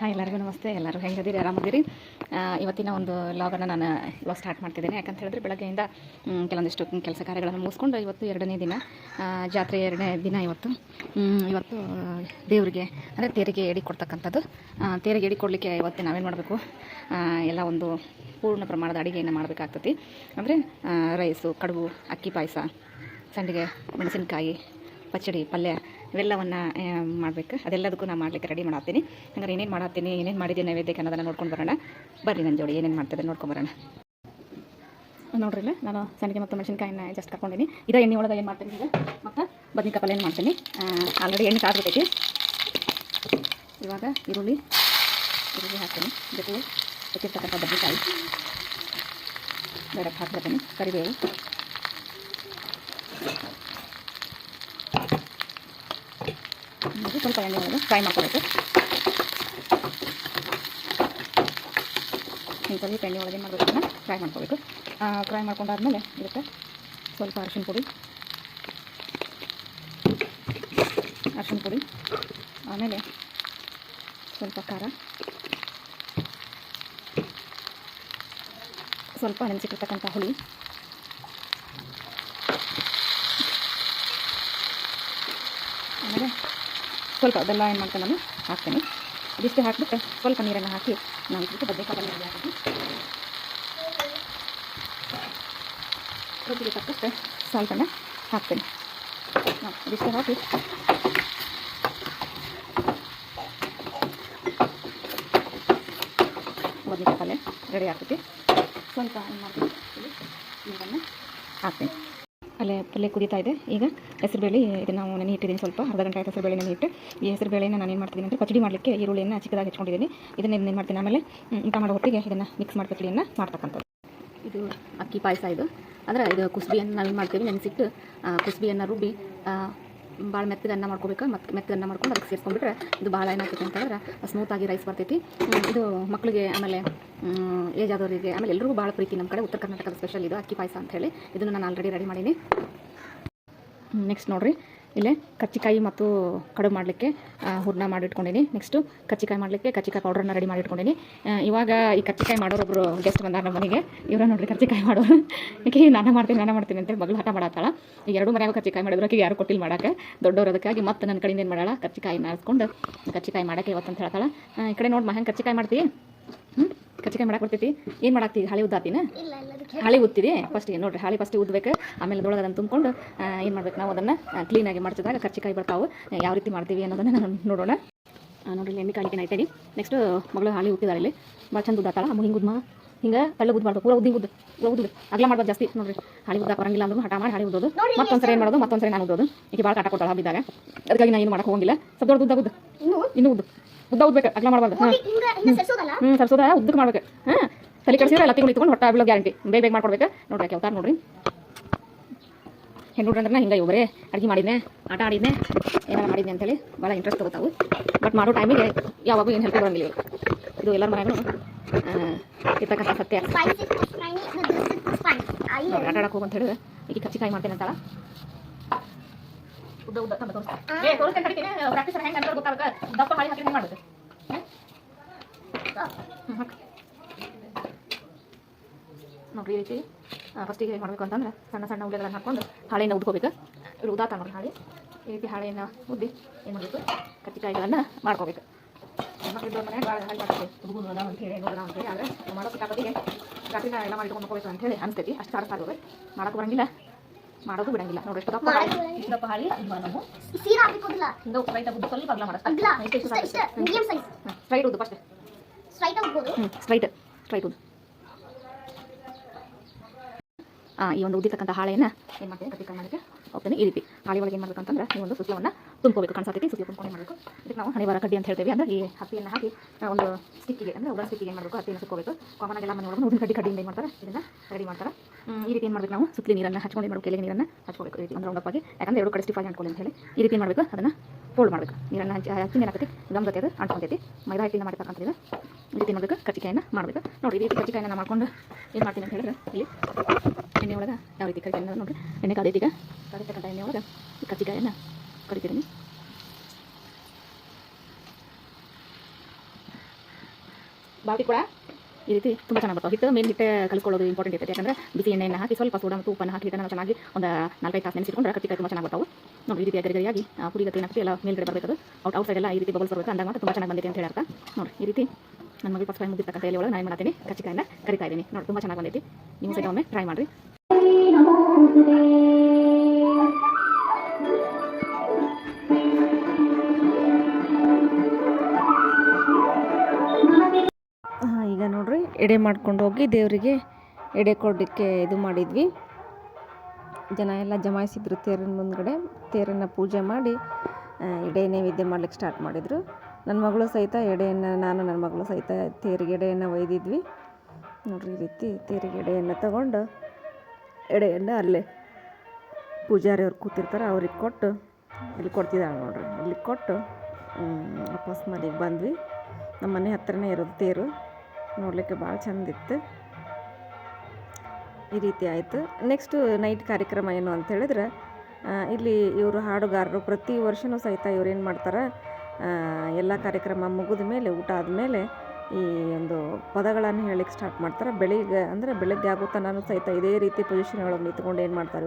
Hi ಎಲ್ಲರಿಗೂ ನಮಸ್ತೆ. ಎಲ್ಲರೂ ಹೆಂಗದಿರಿ? ಆರಾಮದಿರಿ? ಇವತ್ತಿನ ಒಂದು ಲಾಗನ್ನು ನಾನು ಇವಾಗ ಸ್ಟಾರ್ಟ್ ಮಾಡ್ತಿದ್ದೇನೆ. ಯಾಕಂತ ಹೇಳಿದ್ರೆ ಬೆಳಗ್ಗೆಯಿಂದ ಕೆಲವೊಂದಿಷ್ಟು ಕೆಲಸ ಕಾರ್ಯಗಳನ್ನು ಮುಗಿಸ್ಕೊಂಡು ಇವತ್ತು ಎರಡನೇ ದಿನ, ಜಾತ್ರೆ ಎರಡನೇ ದಿನ. ಇವತ್ತು ದೇವರಿಗೆ ಅಂದರೆ ತೇರಿಗೆ ಎಡಿ ಕೊಡ್ತಕ್ಕಂಥದ್ದು. ತೇರಿಗೆ ಎಡಿ ಕೊಡಲಿಕ್ಕೆ ಇವತ್ತು ನಾವೇನು ಮಾಡಬೇಕು, ಎಲ್ಲ ಒಂದು ಪೂರ್ಣ ಪ್ರಮಾಣದ ಅಡುಗೆಯನ್ನು ಮಾಡಬೇಕಾಗ್ತದೆ. ಅಂದರೆ ರೈಸು, ಕಡುಬು, ಅಕ್ಕಿ ಪಾಯಸ, ಸಂಡಿಗೆ, ಮೆಣಸಿನಕಾಯಿ, ಪಚ್ಚಡಿ, ಪಲ್ಯ ಇವೆಲ್ಲವನ್ನು ಮಾಡಬೇಕು. ಅದೆಲ್ಲದಕ್ಕೂ ನಾನು ಮಾಡಲಿಕ್ಕೆ ರೆಡಿ ಮಾಡತ್ತೀನಿ. ಹಂಗಾರೆ ಏನೇನು ಮಾಡಿದ್ದೀನಿ ನೈವೇದ್ಯಕ್ಕೆ ಅನ್ನೋದನ್ನು ನೋಡ್ಕೊಂಡು ಬರೋಣ. ಬರ್ರಿ ನನ್ನ ಜೋಡಿ ಏನೇನು ಮಾಡ್ತಿದ್ದೆ ನೋಡ್ಕೊಂಬರೋಣ. ನೋಡ್ರಿಲ್ಲ, ನಾನು ಸಂಡಿಗೆ ಮತ್ತು ಮೆಣಸಿನಕಾಯಿನ ಜಸ್ಟ್ ಕರ್ಕೊಂಡಿನಿ. ಇದೇ ಎಣ್ಣೆ ಒಳಗೆ ಏನು ಮಾಡ್ತೀನಿ ಈಗ, ಮತ್ತು ಬದ್ನಿಕಾಯಿ ಪಲ್ಯ ಏನು ಮಾಡ್ತೀನಿ. ಆಲ್ರೆಡಿ ಎಣ್ಣೆ ಕಾದ್ಬಿಟ್ಟೈತಿ. ಇವಾಗ ಈರುಳ್ಳಿ ಹಾಕ್ತೀನಿ, ಜೊತೆಗೆ ಹೆಚ್ಚಿರ್ತಕ್ಕಂಥ ಬದ್ನಿಕಾಯಿ ಡೈರೆಕ್ಟ್ ಹಾಕ್ಬಿಡ್ತೀನಿ. ಕರಿಬೇವು, ಸ್ವಲ್ಪ ಎಣ್ಣೆ ಒಳಗೆ ಫ್ರೈ ಮಾಡ್ಕೋಬೇಕು. ಸ್ವಲ್ಪ ಎಣ್ಣೆ ಒಳಗೆ ಏನು ಮಾಡಬೇಕು, ಫ್ರೈ ಮಾಡ್ಕೋಬೇಕು. ಫ್ರೈ ಮಾಡ್ಕೊಂಡಾದ್ಮೇಲೆ ಇದಕ್ಕೆ ಸ್ವಲ್ಪ ಅರಿಶಿನ ಪುಡಿ, ಆಮೇಲೆ ಸ್ವಲ್ಪ ಖಾರ, ಸ್ವಲ್ಪ ನೆನೆಸಿಟ್ಟಿರ್ತಕ್ಕಂಥ ಹುಳಿ, ಆಮೇಲೆ ಸ್ವಲ್ಪ ಅದೆಲ್ಲ ಏನು ಮಾಡ್ತೀನಿ ನಾನು ಹಾಕ್ತೀನಿ. ಇದಿಷ್ಟು ಹಾಕಿಬಿಟ್ಟು ಸ್ವಲ್ಪ ನೀರನ್ನು ಹಾಕಿ ನಾನು ಇದಕ್ಕೆ ಬದನೆಕಾಯಿ ಪಲ್ಯ ಹಾಕಿ ರುಚಿಗೆ ತಕ್ಕಷ್ಟು ಸಾಲ್ಟನ್ನು ಹಾಕ್ತೀನಿ. ಇದಿಷ್ಟು ಹಾಕಿ ಬದನೆಕಾಯಿ ಪಲ್ಯ ರೆಡಿ ಆಗ್ತೈತಿ. ಸ್ವಲ್ಪ ಏನು ಮಾಡ್ತೀನಿ, ನೀರನ್ನು ಹಾಕ್ತೀನಿ. ಪಲ್ಯ ಕುದೀತಾ ಇದೆ. ಈಗ ಹೆಸರುಬೇಳೆ ಇದನ್ನು ನಾವು ನೆನೆ ಇಟ್ಟಿದ್ದೀನಿ. ಸ್ವಲ್ಪ ಅರ್ಧ ಗಂಟೆ ಆಯ್ತು ಹೆಸರುಬೇಳೆ ನೆನೆ ಇಟ್ಟು. ಈ ಹೆಸರುಬೇಳೆನ ನಾನು ಏನು ಮಾಡ್ತೀನಿ ಅಂದರೆ ಪಚ್ಚಡಿ ಮಾಡಲಿಕ್ಕೆ ಈರುಳ್ಳಿಯನ್ನು ಚಿಕ್ಕದಾಗಿ ಹೆಚ್ಕೊಂಡಿದ್ದೀನಿ. ಇದನ್ನು ಏನು ಮಾಡ್ತೀನಿ, ಆಮೇಲೆ ಊಟ ಮಾಡೋ ಹೊತ್ತಿಗೆ ಇದನ್ನು ಮಿಕ್ಸ್ ಮಾಡಿ ಪಚ್ಚಡಿಯನ್ನು ಮಾಡ್ತಕ್ಕಂಥದ್ದು. ಇದು ಅಕ್ಕಿ ಪಾಯಸ. ಅಂದರೆ ಇದು ಕುಸ್ಬಿಯನ್ನು ನಾವೇನು ಮಾಡ್ತೀವಿ, ನೆನೆಸಿಟ್ಟು ಕುಸ್ಬಿಯನ್ನು ರುಬ್ಬಿ ಭಾಳ ಮೆತ್ತಗನ್ನ ಮಾಡ್ಕೋಬೇಕು. ಮೆತ್ತಗನ್ನ ಮಾಡ್ಕೊಂಡು ಅದಕ್ಕೆ ಸೇರಿಸ್ಕೊಂಡ್ಬಿಟ್ರೆ ಇದು ಭಾಳ ಏನಾಗ್ತೈತೆ ಅಂತ ಹೇಳಿದ್ರೆ ಸ್ಮೂತಾಗಿ ರೈಸ್ ಬರ್ತೈತಿ. ಇದು ಮಕ್ಕಳಿಗೆ, ಆಮೇಲೆ ಏಜ್ ಆದವರಿಗೆ, ಆಮೇಲೆ ಎಲ್ಲರಿಗೂ ಭಾಳ ಪ್ರೀತಿ. ನಮ್ಮ ಕಡೆ ಉತ್ತರ ಕರ್ನಾಟಕದ ಸ್ಪೆಷಲ್ ಇದು ಅಕ್ಕಿ ಪಾಯಸ ಅಂಥೇಳಿ. ಇದನ್ನು ನಾನು ಆಲ್ರೆಡಿ ರೆಡಿ ಮಾಡೀನಿ. ನೆಕ್ಸ್ಟ್ ನೋಡಿರಿ, ಇಲ್ಲೇ ಕಚ್ಚಿಕಾಯಿ ಮತ್ತು ಕಡುಬು ಮಾಡಲಿಕ್ಕೆ ಹೂರಣ ಮಾಡಿಟ್ಕೊಂಡೀನಿ. ನೆಕ್ಸ್ಟು ಕಚ್ಚಿಕಾಯಿ ಮಾಡಲಿಕ್ಕೆ ಕಚ್ಚಿಕಾಯಿ ಪೌಡ್ರನ್ನ ರೆಡಿ ಮಾಡಿಟ್ಕೊಂಡೀನಿ. ಇವಾಗ ಈ ಕಚ್ಚಿಕಾಯಿ ಮಾಡೋರೊಬ್ಬರು ಗೆಸ್ಟ್ ಬಂದಾರ ನಮ್ಮ ಮನೆಗೆ. ಇವರ ನೋಡಿರಿ ಕಚ್ಚಿಕಾಯಿ ಮಾಡೋರು. ಈಗ ನಾನು ಮಾಡ್ತೀನಿ ಅಂತೇಳಿ ಮಗಳು ಹಠ ಮಾಡತ್ತಾಳ. ಈಗ ಎರಡು ಮನೆಯಾಗ ಕಚ್ಚಿಕಾಯಿ ಮಾಡಿದ್ರು, ಆಕೆಗೆ ಯಾರು ಕೊಟ್ಟಿಲ್ಲ ಮಾಡೋಕ್ಕೆ. ದೊಡ್ಡವರು ಅದಕ್ಕಾಗಿ ಮತ್ತೆ ನನ್ನ ಕಡೆಯಿಂದ ಏನು ಮಾಡಾಳ, ಕಚ್ಚಿಕಾಯಿ ನಾರಿಸ್ಕೊಂಡು ಕಚ್ಚಿಕಾಯಿ ಮಾಡೋಕ್ಕೆ ಇವತ್ತು ಅಂತ ಹೇಳ್ತಾಳ. ಈ ಕಡೆ ನೋಡಿ ಹೆಂಗೆ ಕಚ್ಚಿಕಾಯಿ ಮಾಡ್ತೀವಿ. ಕಚ್ಚಿಕಾಯಿ ಮಾಡಕ್ಕೆ ಬರ್ತೈತಿ. ಏನು ಮಾಡಾಕ್ತೀವಿ, ಹಾಳಿ ಉದ್ದಾತಿನ ಹಾಳಿ ಉತ್ತಿದೆ. ಫಸ್ಟ್ ನೋಡಿರಿ, ಹಾಳಿ ಫಸ್ಟ್ ಉದ್ದಬೇಕು. ಆಮೇಲೆ ಅದೊಳಗೆ ಅದನ್ನು ತುಂಬಿಕೊಂಡು ಏನು ಮಾಡ್ಬೇಕು, ನಾವು ಅದನ್ನು ಕ್ಲೀನಾಗಿ ಮಾಡ್ತಿದ್ದಾಗ ಕಚ್ಚಿಕಾಯಿ ಬರ್ತಾವೆ. ಯಾವ ರೀತಿ ಮಾಡ್ತೀವಿ ಅನ್ನೋದನ್ನು ನಾನು ನೋಡೋಣ. ನೋಡಿರಿ, ಎಣ್ಣೆ ಕಾಲಿಕೆ ಇಟ್ಟೇನಿ. ನೆಕ್ಸ್ಟ್ ಮಗಳು ಹಾಳಿ ಉತ್ತಿದಾಳೆ. ಇಲ್ಲಿ ಭಾಳ ಚಂದ ಉದ್ದಾತಾಳ. ಹಿಂಗೆ ಉದ್ಮ ಹಿಂಗೆ ತಳ್ಳ ಉದ್ಬಾರ್ದು, ಪೂರ ಉದ್ದು ಅಗಲ ಮಾಡ್ಬೋದು ಜಾಸ್ತಿ. ನೋಡಿರಿ, ಹಾಳಿ ಉದ್ದ ಬರಂಗಿಲ್ಲ ಅಂದ್ರೂ ಹಠ ಮಾಡಿ ಹಾಳಿ ಉದ್ದೋದು. ಮತ್ತೊಂದ್ಸರಿ ಏನು ಮಾಡೋದು, ಮತ್ತೊಂದ್ಸರಿ ನಾನು ಉದ್ದೋದು. ಈಗ ಭಾಳ ಕಾಟ ಕೊಡ್ತಾಳೆ ಹಬ್ಬಿದ್ದಾಗ. ಅದಕ್ಕಾಗಿ ನಾನು ಏನು ಮಾಡಕ್ಕೆ ಹೋಗಿಲ್ಲ. ಸ್ವಲ್ಪ ದೊಡ್ಡ ಉದ್ದ ಇನ್ನೂ ಉದ್ದ ಉದ್ಬೇಕು, ಅಗಲ ಮಾಡಬಾರ್ದು. ಸರ್ಸೋದ ಉದ್ದಕ್ಕೆ ಮಾಡ್ಬೇಕು. ತಲೆ ಕಳಿಸಿದ್ರೆ ಎಲ್ಲ ತಿಂಗಳು ಹೊಟ್ಟೆ ಬಿಡೋ ಗ್ಯಾರಂಟಿ. ಬೇಗ ಮಾಡ್ಕೊಡ್ಬೇಕು. ನೋಡ್ರಿ ಯಾಕೆ ಅವತಾರ ನೋಡ್ರಿ. ಹೆಣ್ಣು ಅಂದ್ರೆ ಹಿಂಗೆ ಇವರೇ ಅಡುಗೆ ಮಾಡಿದ್ನೆ, ಆಟ ಆಡಿದ್ನೆ, ಏನಾರು ಮಾಡಿದ್ನೆ ಅಂತೇಳಿ ಭಾಳ ಇಂಟ್ರೆಸ್ಟ್ ತಗೋತಾವು. ಬಟ್ ಮಾಡೋ ಟೈಮಿಗೆ ಯಾವಾಗೂ ಏನು ಹೆಲ್ಪ್ ಬರೋಂಗಿಲ್ಲ ಇವರು. ಇದು ಎಲ್ಲರ ಮನೆಗೂ ಇರ್ತಕ್ಕಂಥ ಸತ್ಯ. ಆಟ ಆಡಕ್ಕೆ ಹೋಗಂತ ಹೇಳಿದ್ರೆ ಈಗ ಕಚ್ಚಿಕಾಯಿ ಮಾಡ್ತೇನೆ ಅಂತಾಳ. ಉದ್ದ ತೋರಿಸ್ತೇನೆ. ಪ್ರಾಕ್ಟೀಸ್ ಹೆಂಗೆ ಅಂತ ಗೊತ್ತಾಗ ದಪ್ಪ ಹಾಳಿ ಹಾಕಿ ಹೆಂಗೆ ಮಾಡುತ್ತೆ. ನೋಡ್ರಿ, ಈ ರೀತಿ ಫಸ್ಟಿಗೆ ಏನು ಮಾಡಬೇಕು ಅಂತಂದ್ರೆ ಸಣ್ಣ ಸಣ್ಣ ಉಳ್ಳೆಗಳನ್ನು ಹಾಕ್ಕೊಂಡು ಹಾಳೆಯನ್ನು ಉದ್ಕೋಬೇಕು. ಇವರು ಉದಾತ ನೋಡಿ ಹಾಳೆ. ಈ ರೀತಿ ಹಾಳೆಯನ್ನು ಉದ್ದಿ ಏನು ಮಾಡಬೇಕು, ಕಚ್ಚಿಕಾಯಿಗಳನ್ನು ಮಾಡ್ಕೋಬೇಕು. ಮಕ್ಕಳಿದ್ದವ್ರ ಮನೆಯಾಗ ಭಾಳ ಹಾಳು ಮಾಡ್ತೇವೆ. ಹುಡುಗರು ಅದಾವ ಅಂತೇಳಿ ನೋಡೋಣ ಅಂತೇಳಿ. ಆದರೆ ಮಾಡೋ ಕಿತಾಪತಿಗೆ ರಾತ್ರಿನ ಎಲ್ಲ ಮಾಡಿಟ್ಕೊಂಡು ಹೋಗ್ಬೇಕು ಅಂತೇಳಿ ಅನಿಸ್ತೈತಿ. ಅಷ್ಟು ಸಾರು ಸಾಗೋದು ಮಾಡೋಕೆ ಬರಂಗಿಲ್ಲ, ಮಾಡೋದು ಬಿಡಂಗಿಲ್ಲ. ನೋಡಿ ಎಷ್ಟು ದಪ್ಪ ಹಾಳಿ ನಾವು ಹಿಂಗೆ ಸ್ಟ್ರೈಟ್ ಉದ್ದು ಸ್ವಲ್ಪ ಅಗಲ ಮಾಡಿಸ್ತಾರೆ. ಸ್ಟ್ರೈಟ್ ಉದ್ದು ಫಸ್ಟ್ ಸ್ಟ್ರೈಟ್ ಉದ್ದು. ಈ ಒಂದು ಉದ್ದಿರ್ತಕ್ಕಂಥ ಹಾಳೆಯನ್ನು ಏನು ಮಾಡ್ತೀನಿ, ಕಟ್ಟಿಕಾಯಿ ಮಾಡೋಕ್ಕೆ ಹೋಗ್ತೀನಿ. ಈ ರೀತಿ ಹಾಳೆ ಒಳಗೆ ಏನು ಮಾಡಬೇಕಂತಂದ್ರೆ ಈ ಒಂದು ಸುತ್ತಲವನ್ನು ತುಂಬ್ಕೋಬೇಕು. ಕಾಣಿಸ್ತೈತಿ. ಸುತ್ತಲ ತುಂಬ್ಕೊಂಡು ಏನು ಮಾಡಬೇಕು, ಇದಕ್ಕೆ ನಾವು ಹಣೆಬರ ಕಡ್ಡಿ ಅಂತ ಹೇಳ್ತೇವೆ. ಅಂದರೆ ಈ ಹತ್ತಿಯನ್ನು ಹಾಕಿ ಒಂದು ಸ್ಟಿಕ್ಕಿಗೆ, ಅಂದರೆ ಉಡನ್ ಸ್ಟಿಕ್ಕಿಗೆ ಏನು ಮಾಡಬೇಕು, ಹತ್ತಿಯನ್ನು ಸುತ್ಕೋಬೇಕು. ಕಾಮನ್ ಆಗಿ ಎಲ್ಲ ಮನೆ ಒಳಗೆ ಉದ್ದಿನ ಕಡ್ಡಿಯಿಂದ ಏನು ಮಾಡ್ತಾರೆ, ಇದನ್ನು ರೆಡಿ ಮಾಡ್ತಾರೆ. ಈ ರೀತಿ ಏನು ಮಾಡಬೇಕು, ನಾವು ಸುತ್ತಲಿ ನೀರನ್ನು ಹಚ್ಕೊಂಡು ಏನು ಮಾಡಬೇಕು, ಎಲೆಗೆ ನೀರನ್ನು ಹಚ್ಕೋಬೇಕು. ಈ ರೀತಿ ಒಂದು ರೌಂಡಪ್ಪಾಗಿ, ಯಾಕಂದರೆ ಎರಡು ಕಡೆ ಸ್ಟಿಫಾಗಿ ಅಂಟ್ಕೊಳ್ಳಿ ಅಂತ ಹೇಳಿ ಈ ರೀತಿ ಏನು ಮಾಡಬೇಕು, ಅದನ್ನು ಫೋಲ್ಡ್ ಮಾಡಬೇಕು. ನೀರನ್ನು ಹಚ್ಚಿ ಏನಾಗ್ತೈತಿ, ಗಮ್ ಜೊತೆ ಅದು ಅಂಟ್ಕೊಂತೈತಿ. ಮೈದಾ ಹಿಟ್ಟಿಂದ ಮಾಡಿರ್ತಕ್ಕಂಥ ಇದು. ಈ ರೀತಿ ಮಾಡಬೇಕು, ಕಚ್ಚಿಕಾಯನ್ನು ಮಾಡಬೇಕು. ನೋಡಿ, ಈ ರೀತಿ ಕಚ್ಚಿಕಾಯನ್ನು ಮಾಡ್ಕೊಂಡು ಏನು ಮಾಡ್ತೀನಿ ಅಂತ ಹೇಳಿದ್ರೆ, ಇಲ್ಲಿ ಎಣ್ಣೆ ಒಳಗೆ ಯಾವ ರೀತಿ ಕರಿತೀನಿ ನೋಡಿರಿ. ಎಣ್ಣೆ ಕಾದೈತಿ. ಈಗ ಕರಿತಕ್ಕಂಥ ಎಣ್ಣೆ ಒಳಗೆ ಕಚ್ಚಿಕಾಯನ್ನು ಕರಿತೀನಿ. ಬಾವಟಿ ಕೂಡ ಈ ರೀತಿ ತುಂಬ ಚೆನ್ನಾಗಿ ಬರ್ತಾವೆ. ಹಿಟ್ಟು ಮೇನ್ ಹಿಟ್ಟೆ ಕಲಿಸ್ಕೊಳ್ಳೋದು ಇಂಪಾರ್ಟೆಂಟ್ ಇರ್ತೈತೆ. ಯಾಕಂದರೆ ಬಿಸಿ ಎಣ್ಣೆಯನ್ನು ಹಾಕಿ ಸ್ವಲ್ಪ ಸೋಡಾ ಮತ್ತು ಉಪ್ಪನ್ನು ಹಾಕಿ ಹಿಟ್ಟನ್ನು ಚೆನ್ನಾಗಿ ಒಂದು 4-5 ತಾಸು ನೆನೆಸಿಟ್ಕೊಂಡ್ರೆ ಕಟ್ಟಿಕಾಯಿ ತುಂಬ ಚೆನ್ನಾಗಿ ಬರ್ತಾವೆ. ನೋಡಿ ಈ ರೀತಿ ಗರಿಗರಿಯಾಗಿ ಪುರಿಗತಿ ಏನಾಗ್ತಿ ಎಲ್ಲ ಮೇಲ್ಗಡೆ ಬರಬೇಕು. ಅದು ಔಟ್ ಸೈಡ್ ಎಲ್ಲ ಈ ರೀತಿ ಬಬಲ್ಸ್ ಬರಬೇಕು. ಅಂದಾಗ ಮಾತ್ರ ತುಂಬ ಚೆನ್ನಾಗಿ ಬಂದಿದೆ ಅಂತ ಹೇಳಿ ಅರ್ಥ. ನೋಡಿ ಈ ರೀತಿ ನನ್ನ ಮಗಳು ಫಸ್ಟ್ ಟೈಮ್ ಮುಗಿರ್ತಕ್ಕಂಥ ಎಲೆ ಒಳಗೆ ನಾನು ಮಾಡ್ತೀನಿ ಕಚ್ಚಿಕಾಯನ್ನು ಕರಿತಾ ಇದ್ದೀನಿ. ನೋಡಿ ತುಂಬ ಚೆನ್ನಾಗಿ ಬಂದೈತಿ. ನೀವು ಸಹಿತ ಒಮ್ಮೆ ಟ್ರೈ ಮಾಡಿರಿ. ಈಗ ನೋಡ್ರಿ ಎಡೆ ಮಾಡ್ಕೊಂಡು ಹೋಗಿ ದೇವರಿಗೆ ಎಡೆ ಕೊಡಲಿಕ್ಕೆ ಇದು ಮಾಡಿದ್ವಿ. ಜನ ಎಲ್ಲ ಜಮಾಯಿಸಿದ್ರು ತೇರಿನ ಮುಂದ್ಗಡೆ. ತೇರನ್ನು ಪೂಜೆ ಮಾಡಿ ಎಡೆ ನೈವೇದ್ಯ ಮಾಡ್ಲಿಕ್ಕೆ ಸ್ಟಾರ್ಟ್ ಮಾಡಿದರು. ನನ್ನ ಮಗಳು ಸಹಿತ ಎಡೆಯನ್ನು, ನಾನು ನನ್ನ ಮಗಳು ಸಹಿತ ತೇರಿಗೆ ಎಡೆಯನ್ನು ಒಯ್ದಿದ್ವಿ. ನೋಡ್ರಿ ಈ ರೀತಿ ತೇರಿಗೆ ಎಡೆಯನ್ನು ತಗೊಂಡು ಎಡೆಯನ್ನು ಅಲ್ಲೇ ಪೂಜಾರಿಯವ್ರು ಕೂತಿರ್ತಾರೆ ಅವ್ರಿಗೆ ಕೊಟ್ಟು ಇಲ್ಲಿ ಕೊಡ್ತಿದ್ದಾಳೆ ನೋಡ್ರಿ. ಇಲ್ಲಿ ಕೊಟ್ಟು ವಾಪಸ್ ಮನೆಗೆ ಬಂದ್ವಿ. ನಮ್ಮ ಮನೆ ಹತ್ರನೇ ಇರೋದು ತೇರು. ನೋಡಲಿಕ್ಕೆ ಭಾಳ ಚೆಂದಿತ್ತು. ಈ ರೀತಿ ಆಯಿತು. ನೆಕ್ಸ್ಟು ನೈಟ್ ಕಾರ್ಯಕ್ರಮ ಏನು ಅಂತ ಹೇಳಿದ್ರೆ, ಇಲ್ಲಿ ಇವರು ಹಾಡುಗಾರರು ಪ್ರತಿ ವರ್ಷವೂ ಸಹಿತ ಇವ್ರು ಏನು ಮಾಡ್ತಾರೆ, ಎಲ್ಲ ಕಾರ್ಯಕ್ರಮ ಮುಗಿದ ಮೇಲೆ, ಊಟ ಆದಮೇಲೆ ಈ ಒಂದು ಪದಗಳನ್ನು ಹೇಳಲಿಕ್ಕೆ ಸ್ಟಾರ್ಟ್ ಮಾಡ್ತಾರೆ. ಬೆಳಿಗ್ಗೆ ಆಗೋ ತನಕ ಸಹಿತ ಇದೇ ರೀತಿ ಪೊಸಿಷನ್ ಒಳಗೆ ನಿಂತ್ಕೊಂಡು ಏನು ಮಾಡ್ತಾರೆ